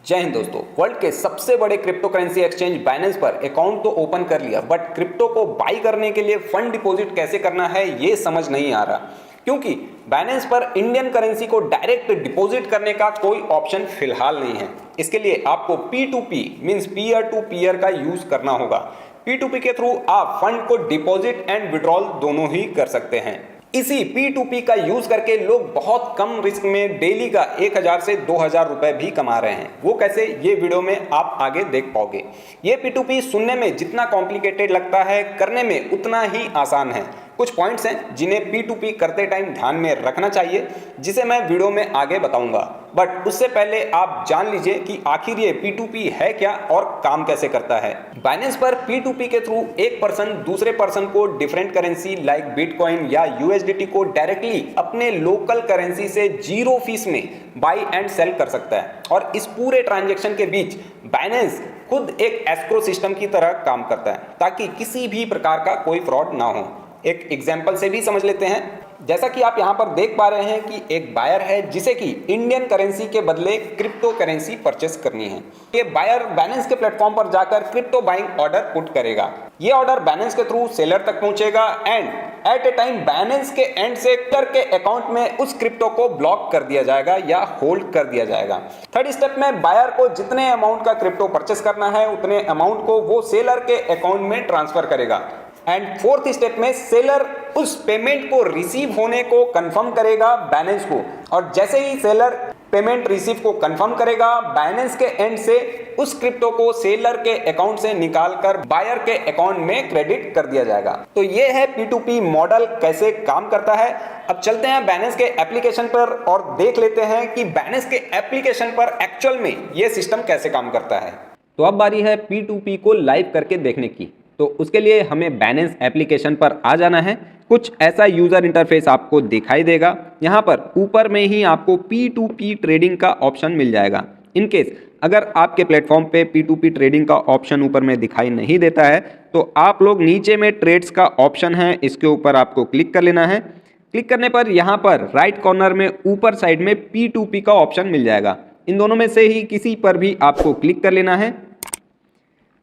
जय हिंद दोस्तों। वर्ल्ड के सबसे बड़े क्रिप्टो करेंसी एक्सचेंज बाइनेंस पर अकाउंट तो ओपन कर लिया, बट क्रिप्टो को बाई करने के लिए फंड डिपॉजिट कैसे करना है ये समझ नहीं आ रहा, क्योंकि बाइनेंस पर इंडियन करेंसी को डायरेक्ट डिपॉजिट करने का कोई ऑप्शन फिलहाल नहीं है। इसके लिए आपको P2P means peer to peer का यूज करना होगा। P2P के थ्रू आप फंड को डिपॉजिट एंड विड्रॉल दोनों ही कर सकते हैं। इसी P2P का यूज करके लोग बहुत कम रिस्क में डेली का 1000 से 2000 रुपए भी कमा रहे हैं। वो कैसे, ये वीडियो में आप आगे देख पाओगे। ये P2P सुनने में जितना कॉम्प्लिकेटेड लगता है, करने में उतना ही आसान है। कुछ पॉइंट्स हैं जिन्हें P2P करते टाइम ध्यान में रखना चाहिए, जिसे मैं वीडियो में आगे बताऊंगा। बट उससे पहले आप जान लीजिए कि आखिर ये P2P है क्या और काम कैसे करता है। बाइनेंस पर P2P के थ्रू एक पर्सन दूसरे पर्सन को डिफरेंट करेंसी लाइक बिटकॉइन या USDT को डायरेक्टली अपने लोकल करेंसी से 0 फीस में बाई एंड सेल कर सकता है। और इस पूरे ट्रांजेक्शन के बीच बाइनेंस खुद एक एस्क्रो सिस्टम की तरह काम करता है, ताकि किसी भी प्रकार का कोई फ्रॉड ना हो। एक एग्जाम्पल से भी समझ लेते हैं। जैसा कि आप यहां पर देख पा रहे हैं कि एक बायर है जिसे कि इंडियन करेंसी के बदले क्रिप्टो करेंसी परचेस करनी है। ये बायर बाइनेंस के प्लेटफॉर्म पर जाकर क्रिप्टो बाइंग ऑर्डर पुट करेगा। ये ऑर्डर बाइनेंस के थ्रू सेलर तक पहुंचेगा and at a time Binance के एंड से सेलर के अकाउंट में उस क्रिप्टो को ब्लॉक कर दिया जाएगा या होल्ड कर दिया जाएगा। थर्ड स्टेप में बायर को जितने अमाउंट का क्रिप्टो परचेस करना है उतने अमाउंट को वो सेलर के अकाउंट में ट्रांसफर करेगा। एंड फोर्थ स्टेप में सेलर उस पेमेंट को रिसीव होने को कंफर्म करेगा बाइनेंस को, और जैसे ही सेलर पेमेंट रिसीव को कंफर्म करेगा, बाइनेंस के एंड से उस क्रिप्टो को सेलर के अकाउंट से निकालकर बायर के अकाउंट में क्रेडिट कर दिया जाएगा। तो ये है P2P मॉडल कैसे काम करता है। अब चलते हैं बाइनेंस के एप्लीकेशन पर और देख लेते हैं कि बाइनेंस के एप्लीकेशन पर एक्चुअल में ये सिस्टम कैसे काम करता है। तो अब बारी है P2P को लाइव करके देखने की। तो उसके लिए हमें बाइनेंस एप्लीकेशन पर आ जाना है। कुछ ऐसा यूज़र इंटरफेस आपको दिखाई देगा। यहाँ पर ऊपर में ही आपको P2P ट्रेडिंग का ऑप्शन मिल जाएगा। इन केस अगर आपके प्लेटफॉर्म पे P2P ट्रेडिंग का ऑप्शन ऊपर में दिखाई नहीं देता है तो आप लोग नीचे में ट्रेड्स का ऑप्शन है, इसके ऊपर आपको क्लिक कर लेना है। क्लिक करने पर यहाँ पर राइट कॉर्नर में ऊपर साइड में P2P का ऑप्शन मिल जाएगा। इन दोनों में से ही किसी पर भी आपको क्लिक कर लेना है।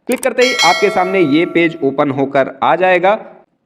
क्लिक करते ही आपके सामने ये पेज ओपन होकर आ जाएगा।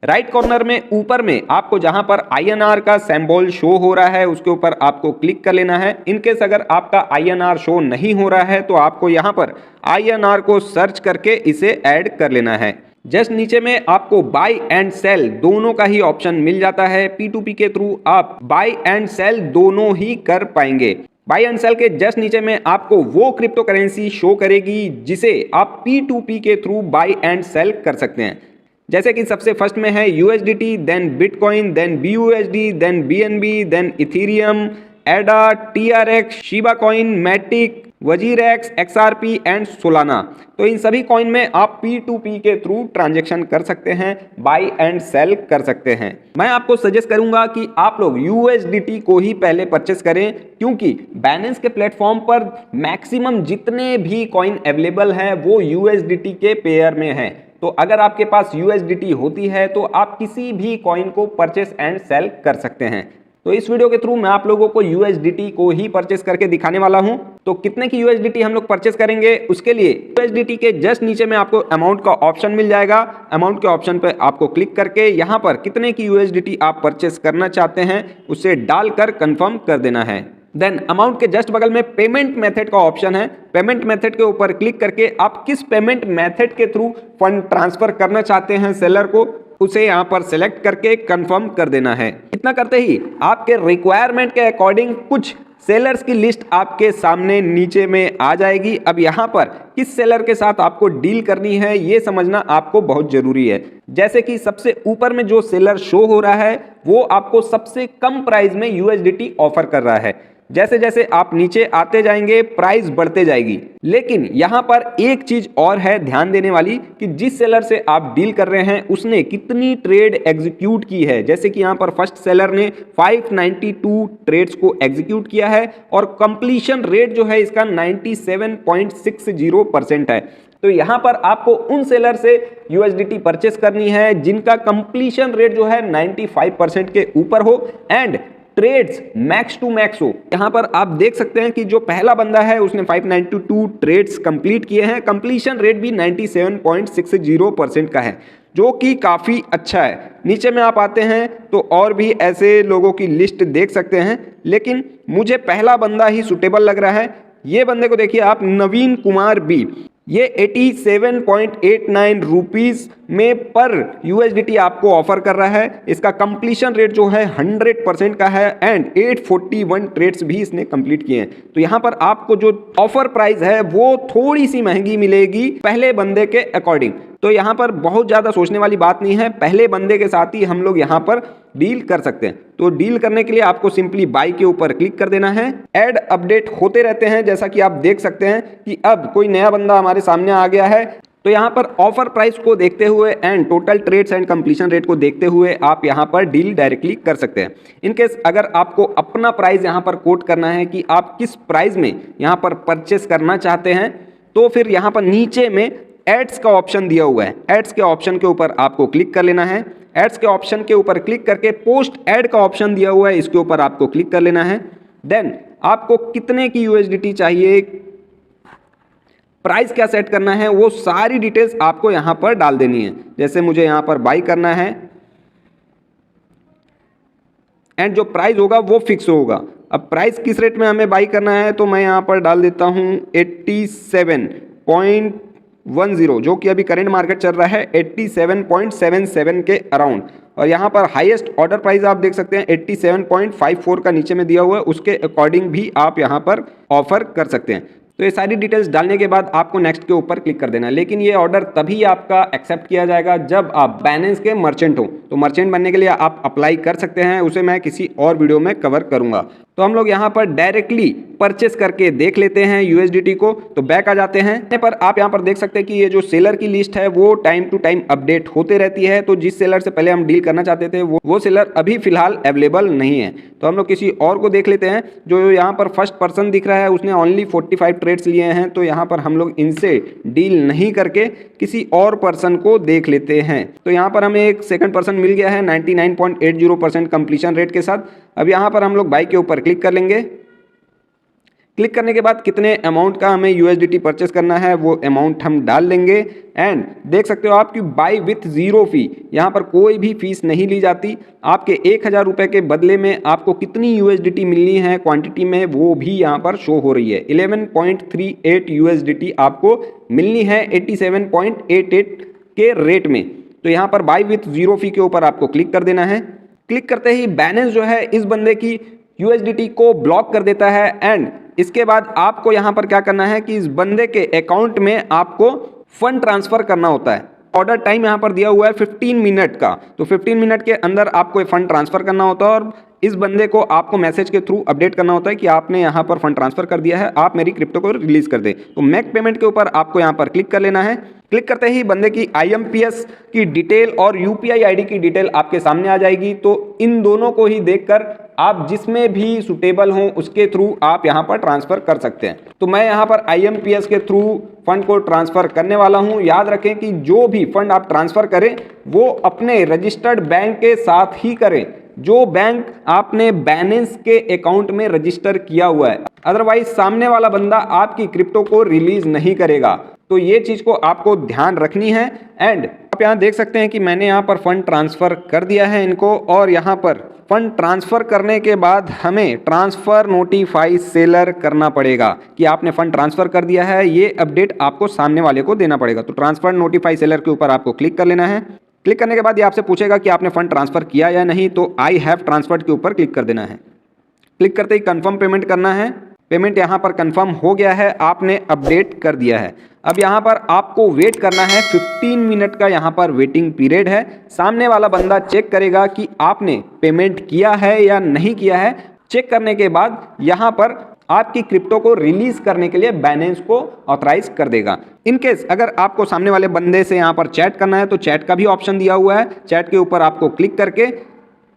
राइट कॉर्नर में ऊपर में आपको जहां पर INR का सिंबल शो हो रहा है उसके ऊपर आपको क्लिक कर लेना है। इनकेस अगर आपका INR शो नहीं हो रहा है तो आपको यहां पर INR को सर्च करके इसे ऐड कर लेना है। जस्ट नीचे में आपको बाई एंड सेल दोनों का ही ऑप्शन मिल जाता है। P2P के थ्रू आप बाई एंड सेल दोनों ही कर पाएंगे। बाई एंड सेल के जस्ट नीचे में आपको वो क्रिप्टो करेंसी शो करेगी जिसे आप P2P के थ्रू बाई एंड सेल कर सकते हैं। जैसे कि सबसे फर्स्ट में है USDT, then bitcoin, then BUSD, then BNB, then Ethereum, Ada, TRX, Shiba coin, Matic, WazirX, XRP and Solana. तो इन सभी कॉइन में आप P2P के थ्रू ट्रांजेक्शन कर सकते हैं, बाई एंड सेल कर सकते हैं। मैं आपको सजेस्ट करूंगा कि आप लोग USDT को ही पहले परचेस करें, क्योंकि बाइनेंस के प्लेटफॉर्म पर मैक्सिमम जितने भी कॉइन अवेलेबल हैं वो USDT के पेयर में हैं। तो अगर आपके पास USDT होती है तो आप किसी भी कॉइन को परचेस एंड सेल कर सकते हैं। तो इस वीडियो के थ्रू मैं आप लोगों को USDT को ही परचेस करके दिखाने वाला हूं। तो कितने की USDT हम लोग परचेस करेंगे, उसके लिए USDT के जस्ट नीचे में आपको अमाउंट का ऑप्शन मिल जाएगा। अमाउंट के ऑप्शन पे आपको क्लिक करके यहाँ पर कितने की USDT आप परचेस करना चाहते हैं उसे डालकर कंफर्म कर देना है। देन अमाउंट के जस्ट बगल में पेमेंट मेथड का ऑप्शन है। पेमेंट मेथड के ऊपर क्लिक करके आप किस पेमेंट मेथड के थ्रू फंड ट्रांसफर करना चाहते हैं सेलर को, उसे यहाँ पर सेलेक्ट करके कंफर्म कर देना है। इतना करते ही आपके रिक्वायरमेंट के अकॉर्डिंग कुछ सेलर्स की लिस्ट आपके सामने नीचे में आ जाएगी। अब यहाँ पर किस सेलर के साथ आपको डील करनी है ये समझना आपको बहुत जरूरी है। जैसे कि सबसे ऊपर में जो सेलर शो हो रहा है वो आपको सबसे कम प्राइस में USDT ऑफर कर रहा है। जैसे जैसे आप नीचे आते जाएंगे प्राइस बढ़ते जाएगी। लेकिन यहाँ पर एक चीज और है ध्यान देने वाली कि जिस सेलर से आप डील कर रहे हैं उसने कितनी ट्रेड एग्जीक्यूट की है। जैसे कि यहाँ पर फर्स्ट सेलर ने 592 ट्रेड्स को एग्जीक्यूट किया है और कंप्लीशन रेट जो है इसका 97.60% है। तो यहाँ पर आपको उन सेलर से USDT परचेस करनी है जिनका कंप्लीशन रेट जो है 95% के ऊपर हो and trades max to max हो। यहाँ पर आप देख सकते हैं कि जो पहला बंदा है उसने 592 ट्रेड्स कंप्लीट किए हैं। कंप्लीशन रेट भी 97.60% का है, जो कि काफ़ी अच्छा है। नीचे में आप आते हैं तो और भी ऐसे लोगों की लिस्ट देख सकते हैं, लेकिन मुझे पहला बंदा ही सुटेबल लग रहा है। ये बंदे को देखिए आप, नवीन कुमार बी, ये 87.89 रुपीज़ में पर USDT आपको ऑफर कर रहा है। इसका कंप्लीशन रेट जो है 100% का है एंड 841 ट्रेड्स भी इसने कंप्लीट किए हैं। तो यहाँ पर आपको जो ऑफर प्राइस है वो थोड़ी सी महंगी मिलेगी पहले बंदे के अकॉर्डिंग। तो यहाँ पर बहुत ज़्यादा सोचने वाली बात नहीं है, पहले बंदे के साथ ही हम लोग यहाँ पर डील कर सकते हैं। तो डील करने के लिए आपको सिंपली बाय के ऊपर क्लिक कर देना है। ऐड अपडेट होते रहते हैं, जैसा कि आप देख सकते हैं कि अब कोई नया बंदा हमारे सामने आ गया है। तो यहाँ पर ऑफर प्राइस को देखते हुए and total trades and completion rate को देखते हुए आप यहाँ पर डील डायरेक्टली कर सकते हैं। इनकेस अगर आपको अपना प्राइस यहाँ पर कोट करना है कि आप किस प्राइस में यहाँ पर परचेस करना चाहते हैं, तो फिर यहाँ पर नीचे में एड्स का ऑप्शन दिया हुआ है। एड्स के ऑप्शन के ऊपर आपको क्लिक कर लेना है। एड्स के ऑप्शन के ऊपर क्लिक करके पोस्ट एड का ऑप्शन दिया हुआ है, इसके ऊपर आपको क्लिक कर लेना है। देन आपको कितने की USDT चाहिए, प्राइस क्या सेट करना है, वो सारी डिटेल्स आपको यहाँ पर डाल देनी है। जैसे मुझे यहाँ पर बाई करना है एंड जो प्राइस होगा वो फिक्स होगा। अब प्राइस किस रेट में हमें बाई करना है, तो मैं यहाँ पर डाल देता हूँ 87.10, जो कि अभी करंट मार्केट चल रहा है 87.77 के अराउंड। और यहाँ पर हाईएस्ट ऑर्डर प्राइस आप देख सकते हैं 87.54 का नीचे में दिया हुआ है, उसके अकॉर्डिंग भी आप यहाँ पर ऑफर कर सकते हैं। तो ये सारी डिटेल्स डालने के बाद आपको नेक्स्ट के ऊपर क्लिक कर देना है। लेकिन ये ऑर्डर तभी आपका एक्सेप्ट किया जाएगा जब आप बाइनेंस के मर्चेंट हो। तो मर्चेंट बनने के लिए आप अप्लाई कर सकते हैं, उसे मैं किसी और वीडियो में कवर करूंगा। तो हम लोग यहाँ पर डायरेक्टली परचेस करके देख लेते हैं USDT को। तो बैक आ जाते हैं पर आप यहाँ पर देख सकते हैं कि ये जो सेलर की लिस्ट है वो टाइम टू टाइम अपडेट होते रहती है। तो जिस सेलर से पहले हम डील करना चाहते थे वो सेलर अभी फिलहाल अवेलेबल नहीं है। तो हम लोग किसी और को देख लेते हैं। जो यहाँ पर फर्स्ट पर्सन दिख रहा है उसने ओनली 45 ट्रेड्स लिए हैं। तो यहाँ पर हम लोग इनसे डील नहीं करके किसी और पर्सन को देख लेते हैं। तो यहाँ पर हमें एक सेकंड पर्सन मिल गया है 99.80% कंप्लीशन रेट के साथ। अब यहाँ पर हम लोग बाई के ऊपर क्लिक कर लेंगे। क्लिक करने के बाद कितने अमाउंट का हमें USDT परचेस करना है वो अमाउंट हम डाल लेंगे। एंड देख सकते हो आप कि बाई विथ ज़ीरो फी, यहाँ पर कोई भी फीस नहीं ली जाती। आपके 1000 रुपये के बदले में आपको कितनी USDT मिलनी है क्वांटिटी में वो भी यहाँ पर शो हो रही है। 11.38 USDT आपको मिलनी है 87.88 के रेट में। तो यहाँ पर बाई विथ ज़ीरो फी के ऊपर आपको क्लिक कर देना है। क्लिक करते ही बाइनेंस जो है इस बंदे की USDT को ब्लॉक कर देता है। एंड इसके बाद आपको यहाँ पर क्या करना है कि इस बंदे के अकाउंट में आपको फंड ट्रांसफ़र करना होता है। ऑर्डर टाइम यहाँ पर दिया हुआ है 15 मिनट का। तो 15 मिनट के अंदर आपको फंड ट्रांसफ़र करना होता है और इस बंदे को आपको मैसेज के थ्रू अपडेट करना होता है कि आपने यहाँ पर फंड ट्रांसफ़र कर दिया है, आप मेरी क्रिप्टो को रिलीज़ कर दें। तो मेक पेमेंट के ऊपर आपको यहाँ पर क्लिक कर लेना है। क्लिक करते ही बंदे की IMPS की डिटेल और UPI ID की डिटेल आपके सामने आ जाएगी। तो इन दोनों को ही देखकर आप जिसमें भी सुटेबल हों उसके थ्रू आप यहाँ पर ट्रांसफ़र कर सकते हैं। तो मैं यहाँ पर IMPS के थ्रू फंड को ट्रांसफ़र करने वाला हूँ। याद रखें कि जो भी फंड आप ट्रांसफ़र करें वो अपने रजिस्टर्ड बैंक के साथ ही करें, जो बैंक आपने बाइनेंस के अकाउंट में रजिस्टर किया हुआ है। अदरवाइज सामने वाला बंदा आपकी क्रिप्टो को रिलीज नहीं करेगा। तो ये चीज़ को आपको ध्यान रखनी है। एंड आप यहाँ देख सकते हैं कि मैंने यहाँ पर फंड ट्रांसफ़र कर दिया है इनको। और यहाँ पर फंड ट्रांसफ़र करने के बाद हमें ट्रांसफ़र नोटिफाई सेलर करना पड़ेगा कि आपने फंड ट्रांसफ़र कर दिया है। ये अपडेट आपको सामने वाले को देना पड़ेगा। तो ट्रांसफ़र नोटिफाई सेलर के ऊपर आपको क्लिक कर लेना है। क्लिक करने के बाद ये आपसे पूछेगा कि आपने फंड ट्रांसफ़र किया या नहीं। तो आई हैव ट्रांसफर्ड के ऊपर क्लिक कर देना है। क्लिक करते ही कंफर्म पेमेंट करना है। पेमेंट यहाँ पर कंफर्म हो गया है, आपने अपडेट कर दिया है। अब यहाँ पर आपको वेट करना है 15 मिनट का यहाँ पर वेटिंग पीरियड है। सामने वाला बंदा चेक करेगा कि आपने पेमेंट किया है या नहीं किया है। चेक करने के बाद यहाँ पर आपकी क्रिप्टो को रिलीज करने के लिए बाइनेंस को ऑथराइज कर देगा। इनकेस अगर आपको सामने वाले बंदे से यहाँ पर चैट करना है तो चैट का भी ऑप्शन दिया हुआ है। चैट के ऊपर आपको क्लिक करके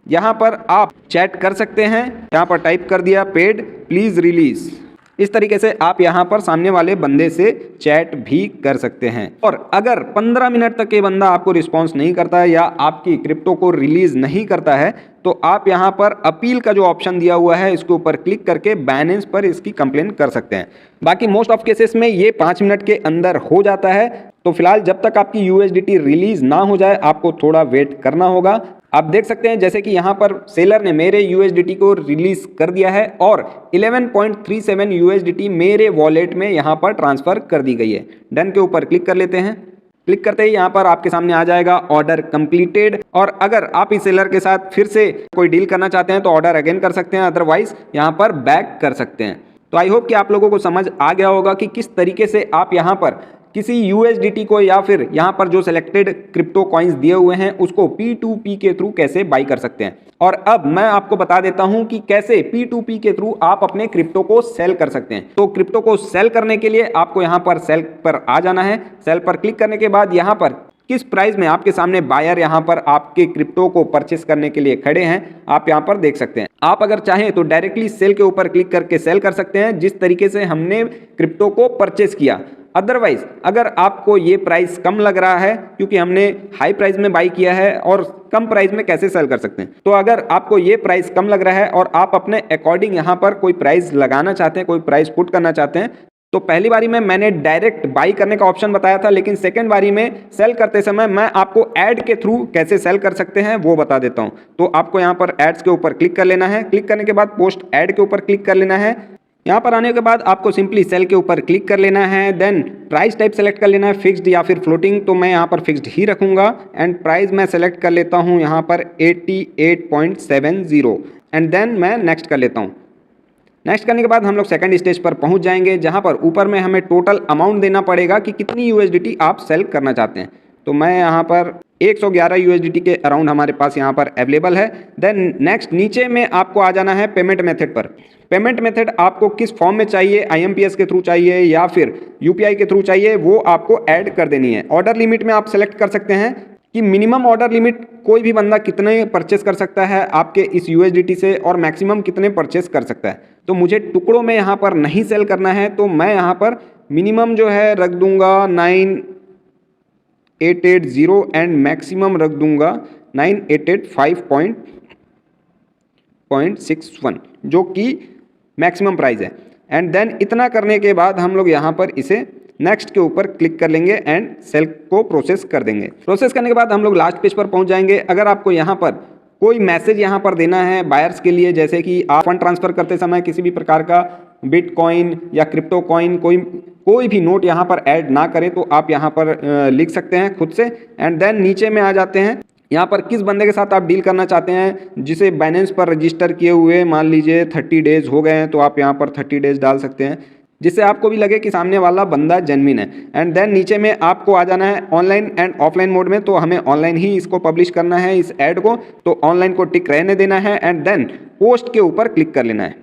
यहाँ पर आप चैट कर सकते हैं। यहाँ पर टाइप कर दिया पेड प्लीज रिलीज। इस तरीके से आप यहाँ पर सामने वाले बंदे से चैट भी कर सकते हैं। और अगर 15 मिनट तक ये बंदा आपको रिस्पॉन्स नहीं करता है या आपकी क्रिप्टो को रिलीज नहीं करता है तो आप यहाँ पर अपील का जो ऑप्शन दिया हुआ है इसके ऊपर क्लिक करके बाइनेंस पर इसकी कंप्लेन कर सकते हैं। बाकी मोस्ट ऑफ केसेस में ये 5 मिनट के अंदर हो जाता है। तो फिलहाल जब तक आपकी USDT रिलीज ना हो जाए आपको थोड़ा वेट करना होगा। आप देख सकते हैं जैसे कि यहाँ पर सेलर ने मेरे USDT को रिलीज कर दिया है और 11.37 USDT मेरे वॉलेट में यहाँ पर ट्रांसफर कर दी गई है। डन के ऊपर क्लिक कर लेते हैं। क्लिक करते ही यहाँ पर आपके सामने आ जाएगा ऑर्डर कंप्लीटेड। और अगर आप इस सेलर के साथ फिर से कोई डील करना चाहते हैं तो ऑर्डर अगेन कर सकते हैं, अदरवाइज यहाँ पर बैक कर सकते हैं। तो आई होप कि आप लोगों को समझ आ गया होगा कि किस तरीके से आप यहाँ पर किसी USDT को या फिर यहाँ पर जो सिलेक्टेड क्रिप्टो कॉइन्स दिए हुए हैं उसको P2P के थ्रू कैसे बाई कर सकते हैं। और अब मैं आपको बता देता हूं कि कैसे P2P के थ्रू आप अपने क्रिप्टो को सेल कर सकते हैं। तो क्रिप्टो को सेल करने के लिए आपको यहाँ पर सेल पर आ जाना है। सेल पर क्लिक करने के बाद यहाँ पर किस प्राइस में आपके सामने बायर यहाँ पर आपके क्रिप्टो को परचेस करने के लिए खड़े हैं आप यहाँ पर देख सकते हैं। आप अगर चाहें तो डायरेक्टली सेल के ऊपर क्लिक करके सेल कर सकते हैं जिस तरीके से हमने क्रिप्टो को परचेस किया। अदरवाइज अगर आपको ये प्राइस कम लग रहा है क्योंकि हमने हाई प्राइस में बाई किया है और कम प्राइस में कैसे सेल कर सकते हैं, तो अगर आपको ये प्राइस कम लग रहा है और आप अपने अकॉर्डिंग यहाँ पर कोई प्राइस लगाना चाहते हैं, कोई प्राइस पुट करना चाहते हैं, तो पहली बारी में मैंने डायरेक्ट बाई करने का ऑप्शन बताया था, लेकिन सेकंड बारी में सेल करते समय मैं आपको ऐड के थ्रू कैसे सेल कर सकते हैं वो बता देता हूं। तो आपको यहां पर एड्स के ऊपर क्लिक कर लेना है। क्लिक करने के बाद पोस्ट ऐड के ऊपर क्लिक कर लेना है। यहां पर आने के बाद आपको सिंपली सेल के ऊपर क्लिक कर लेना है। देन प्राइस टाइप सेलेक्ट कर लेना है, फिक्स्ड या फिर फ्लोटिंग। तो मैं यहाँ पर फिक्स्ड ही रखूंगा एंड प्राइस मैं सेलेक्ट कर लेता हूँ यहाँ पर 88.70 एंड देन मैं नेक्स्ट कर लेता हूँ। नेक्स्ट करने के बाद हम लोग सेकंड स्टेज पर पहुंच जाएंगे जहां पर ऊपर में हमें टोटल अमाउंट देना पड़ेगा कि कितनी USDT आप सेल करना चाहते हैं। तो मैं यहां पर 111 USDT के अराउंड हमारे पास यहां पर अवेलेबल है। देन नेक्स्ट नीचे में आपको आ जाना है पेमेंट मेथड पर। पेमेंट मेथड आपको किस फॉर्म में चाहिए, IMPS के थ्रू चाहिए या फिर UPI के थ्रू चाहिए, वो आपको ऐड कर देनी है। ऑर्डर लिमिट में आप सेलेक्ट कर सकते हैं कि मिनिमम ऑर्डर लिमिट कोई भी बंदा कितने परचेस कर सकता है आपके इस USDT से और मैक्सिमम कितने परचेस कर सकता है। तो मुझे टुकड़ों में यहाँ पर नहीं सेल करना है, तो मैं यहाँ पर मिनिमम जो है रख दूंगा 9880 एंड मैक्सिमम रख दूंगा 9885.61 जो कि मैक्सिमम प्राइस है। एंड देन इतना करने के बाद हम लोग यहाँ पर इसे नेक्स्ट के ऊपर क्लिक कर लेंगे एंड सेल को प्रोसेस कर देंगे। प्रोसेस करने के बाद हम लोग लास्ट पेज पर पहुंच जाएंगे। अगर आपको यहाँ पर कोई मैसेज यहाँ पर देना है बायर्स के लिए, जैसे कि आप फंड ट्रांसफर करते समय किसी भी प्रकार का बिटकॉइन या क्रिप्टो कॉइन कोई भी नोट यहाँ पर ऐड ना करें, तो आप यहाँ पर लिख सकते हैं खुद से। एंड देन नीचे में आ जाते हैं यहाँ पर किस बंदे के साथ आप डील करना चाहते हैं जिसे बाइनेंस पर रजिस्टर किए हुए मान लीजिए 30 डेज हो गए हैं, तो आप यहाँ पर 30 डेज डाल सकते हैं जिससे आपको भी लगे कि सामने वाला बंदा जेन्युइन है। एंड देन नीचे में आपको आ जाना है ऑनलाइन एंड ऑफलाइन मोड में, तो हमें ऑनलाइन ही इसको पब्लिश करना है इस ऐड को, तो ऑनलाइन को टिक रहने देना है। एंड देन पोस्ट के ऊपर क्लिक कर लेना है।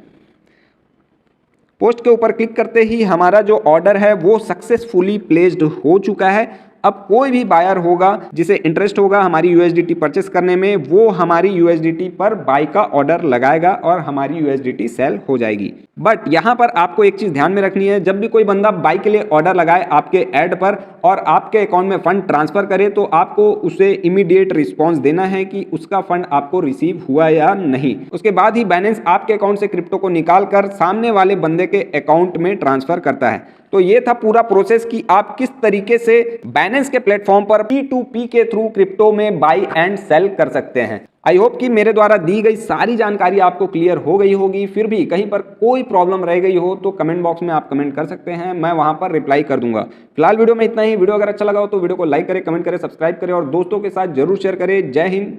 पोस्ट के ऊपर क्लिक करते ही हमारा जो ऑर्डर है वो सक्सेसफुली प्लेस्ड हो चुका है। अब कोई भी बायर होगा जिसे इंटरेस्ट होगा हमारी USDT परचेस करने में, वो हमारी USDT पर बाई का ऑर्डर लगाएगा और हमारी USDT सेल हो जाएगी। बट यहाँ पर आपको एक चीज ध्यान में रखनी है, जब भी कोई बंदा बाई के लिए ऑर्डर लगाए आपके ऐड पर और आपके अकाउंट में फंड ट्रांसफर करे, तो आपको उसे इमीडिएट रिस्पॉन्स देना है कि उसका फंड आपको रिसीव हुआ या नहीं। उसके बाद ही बाइनेंस आपके अकाउंट से क्रिप्टो को निकाल कर सामने वाले बंदे के अकाउंट में ट्रांसफर करता है। तो ये था पूरा प्रोसेस कि आप किस तरीके से बाइनेंस के प्लेटफॉर्म पर P2P के थ्रू क्रिप्टो में बाई एंड सेल कर सकते हैं। आई होप कि मेरे द्वारा दी गई सारी जानकारी आपको क्लियर हो गई होगी। फिर भी कहीं पर कोई प्रॉब्लम रह गई हो तो कमेंट बॉक्स में आप कमेंट कर सकते हैं, मैं वहां पर रिप्लाई कर दूंगा। फिलहाल वीडियो में इतना ही। वीडियो अगर अच्छा लगा हो तो वीडियो को लाइक करें, कमेंट करें, सब्सक्राइब करें और दोस्तों के साथ जरूर शेयर करें। जय हिंद।